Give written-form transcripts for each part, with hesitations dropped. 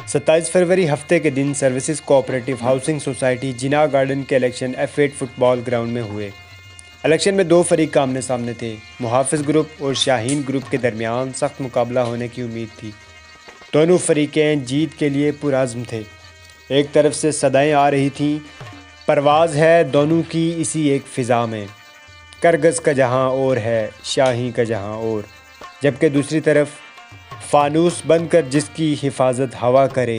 27 فروری ہفتے کے دن services cooperative housing society جناح garden کے الیکشن F8 فٹ بال گراؤنڈ میں ہوئے۔ الیکشن میں دو فریق آمنے سامنے تھے۔ محافظ گروپ اور شاہین گروپ کے درمیان سخت مقابلہ ہونے کی امید تھی۔ دونوں فریقین جیت کے لیے پرعزم تھے۔ ایک طرف سے صدائیں آ رہی تھیں، پرواز ہے دونوں کی اسی ایک فضا میں، کرگس کا جہاں اور ہے شاہین کا جہاں اور، جبکہ دوسری طرف فانوس بن کر جس کی حفاظت ہوا کرے،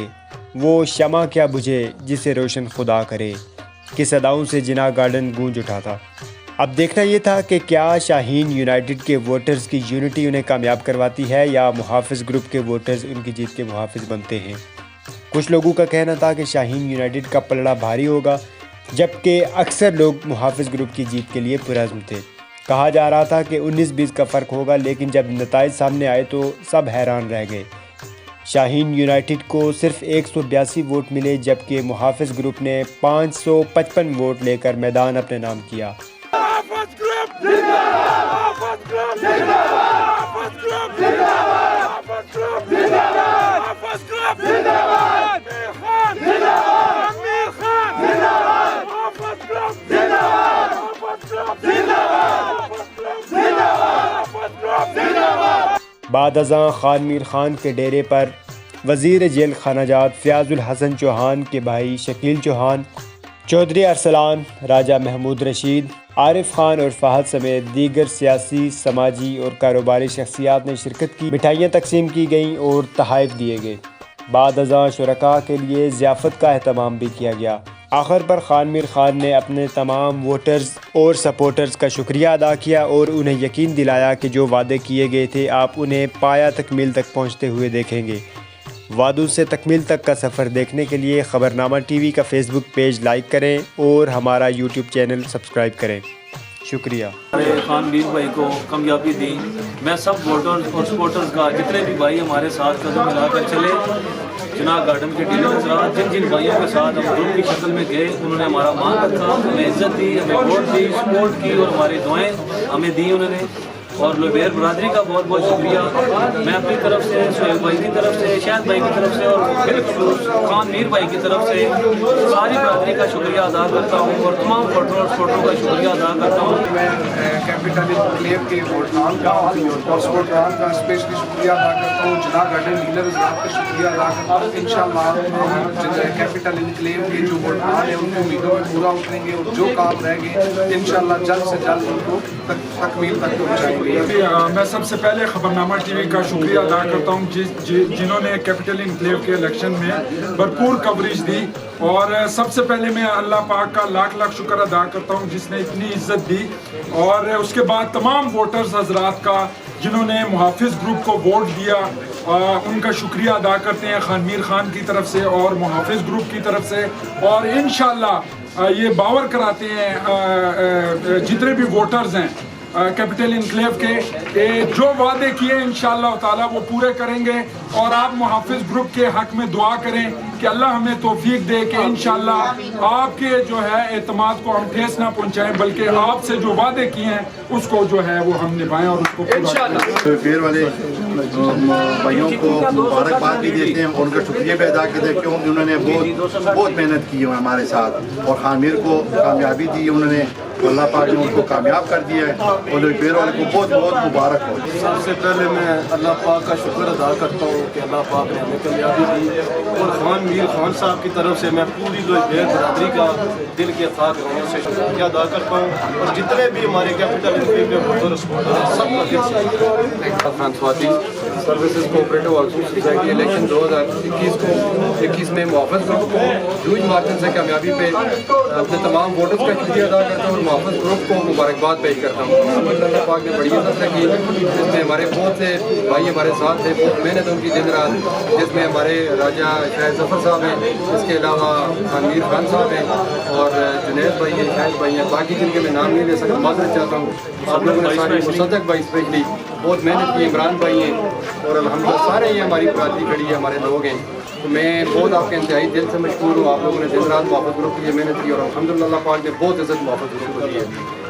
وہ شمع کیا بجھے جسے روشن خدا کرے، کی صداؤں سے جناح گارڈن گونج اٹھا تھا۔ اب دیکھنا یہ تھا کہ کیا شاہین یونائیٹڈ کے ووٹرز کی یونٹی انہیں کامیاب کرواتی ہے یا محافظ گروپ کے ووٹرز ان کی جیت کے محافظ بنتے ہیں۔ کچھ لوگوں کا کہنا تھا کہ شاہین یونائیٹڈ کا پلڑا بھاری ہوگا، جبکہ اکثر لوگ محافظ گروپ کی جیت کے لیے پرعزم تھے۔ کہا جا رہا تھا کہ 19-20 کا فرق ہوگا، لیکن جب نتائج سامنے آئے تو سب حیران رہ گئے۔ شاہین یونائیٹڈ کو صرف 182 ووٹ ملے، جبکہ محافظ گروپ نے 555 ووٹ لے کر میدان اپنے نام کیا۔ بعد ازاں خان میر خان کے ڈیرے پر وزیر جیل خانہ جات فیاض الحسن چوہان کے بھائی شکیل چوہان، چودھری ارسلان، راجہ محمود رشید، عارف خان اور فہد سمیت دیگر سیاسی، سماجی اور کاروباری شخصیات نے شرکت کی۔ مٹھائیاں تقسیم کی گئیں اور تحائف دیے گئے۔ بعد ازاں شرکاء کے لیے ضیافت کا اہتمام بھی کیا گیا۔ آخر پر خان میر خان نے اپنے تمام ووٹرز اور سپورٹرز کا شکریہ ادا کیا اور انہیں یقین دلایا کہ جو وعدے کیے گئے تھے آپ انہیں پایہ تکمیل تک پہنچتے ہوئے دیکھیں گے۔ وعدوں سے تکمیل تک کا سفر دیکھنے کے لیے خبرنامہ ٹی وی کا فیس بک پیج لائک کریں اور ہمارا یوٹیوب چینل سبسکرائب کریں۔ شکریہ۔ خان میر بھائی کو کامیابی دی۔ میں سب ووٹرز اور سپورٹرز کا، جتنے بھی بھائی ہمارے ساتھ قدم ملا کر چلے، جناح گارڈن کے ڈیلر حضرات، جن جن بھائیوں کے ساتھ ہم گروپ کی شکل میں گئے، انہوں نے ہمارا مان رکھا، ہمیں عزت دی، ہمیں ووٹ دی، سپورٹ کی اور ہماری دعائیں ہمیں دی انہوں نے۔ اور لوبیر برادری کا بہت بہت شکریہ۔ میں اپنی طرف سے، سہیل بھائی کی طرف سے، شاہد بھائی کی طرف سے اور بالخصوص خان میر بھائی کی طرف سے ساری برادری کا شکریہ ادا کرتا ہوں اور تمام ووٹروں اور سپورٹروں کا شکریہ ادا کرتا ہوں۔ میں کیپٹل انکلیو کے ووٹران کا اور سپورٹران کا اسپیشلی شکریہ ادا کرتا ہوں۔ جناح گارڈن ڈیلر حضرات کا شکریہ ادا کرتا ہوں۔ انشاءاللہ کیپٹل انکلیو کے جو ووٹران ہیں ان کی امیدوں میں پورا اتریں گے اور جو کام رہ گئے انشاءاللہ جلد سے جلد ان کو تکمیل تک پہنچائیں گے۔ میں سب سے پہلے خبرنامہ ٹی وی کا شکریہ ادا کرتا ہوں جنہوں نے کیپٹل انکلیو کے الیکشن میں بھرپور کوریج دی، اور سب سے پہلے میں اللہ پاک کا لاکھ لاکھ شکر ادا کرتا ہوں جس نے اتنی عزت دی، اور اس کے بعد تمام ووٹرز حضرات کا جنہوں نے محافظ گروپ کو ووٹ دیا، ان کا شکریہ ادا کرتے ہیں خان میر خان کی طرف سے اور محافظ گروپ کی طرف سے، اور انشاءاللہ یہ باور کراتے ہیں جتنے بھی ووٹرز ہیں کیپٹل انکلیو کے جو وعدے کیے انشاءاللہ تعالیٰ وہ پورے کریں گے، اور آپ محافظ گروپ کے حق میں دعا کریں کہ اللہ ہمیں توفیق دے کہ انشاءاللہ آپ کے جو ہے اعتماد کو ہم ٹھیس نہ پہنچائیں، بلکہ آپ سے جو وعدے کیے ہیں اس کو جو ہے وہ ہم نبھائیں اور اس کو انشاءاللہ۔ پیر والے بھائیوں کو مبارکباد بھی دیتے ہیں اور ان کا شکریہ بھی ادا کرتے ہیں کہ انہوں نے بہت محنت کی ہے ہمارے ساتھ، اور خان میر کو کامیابی دی انہوں نے، اللہ پاک نے ان کو کامیاب کر دیا ہے، اور پیر والے کو بہت بہت مبارک ہو۔ سب سے پہلے میں اللہ پاک کا شکر ادا کرتا ہوں کہ اللہ پاک نے ہمیں کامیابی دی، اور خان میر خان صاحب کی طرف سے میں پوری لوبیر برادری کا دل کے خاک رہوں سے شکریہ ادا کرتا ہوں، اور جتنے بھی ہمارے کیپٹل انکلیو کے ووٹر سپورٹر ہیں سب کا دل سے شکریہ۔ Khan Swati services cooperative housing society election 2021 میں محافظ گروپ کو ہیوج مارجن سے کامیابی پہ اپنے تمام ووٹرز کا شکریہ ادا کرتا ہوں اور محافظ گروپ کو مبارکباد پیش کرتا ہوں۔ اللہ پاک نے بڑی عزت رکھی، جس میں ہمارے بہت سے بھائی ہمارے ساتھ تھے، بہت محنت ان کی دن رات، جس میں ہمارے راجہ شاہد ظفر صاحب ہیں، اس کے علاوہ خان میر خان صاحب ہیں، اور جنید بھائی ہیں، شاہد بھائی ہیں، باقی جن کے میں نام نہیں لے سکتا معذرت چاہتا ہوں۔ آپ لوگوں نے سارے مصدق بھائی اسپیشلی بہت محنت کی، عمران بھائی ہیں، اور الحمدللہ سارے یہ ہماری برادری کھڑی ہے، ہمارے لوگ ہیں، تو میں بہت آپ کے انتہائی دل سے مشکور ہوں۔ آپ لوگوں نے دن رات محافظ گروپ کی یہ محنت کی، اور الحمدللہ اللہ پاک نے بہت عزت محافظ گروپ کو دی ہے۔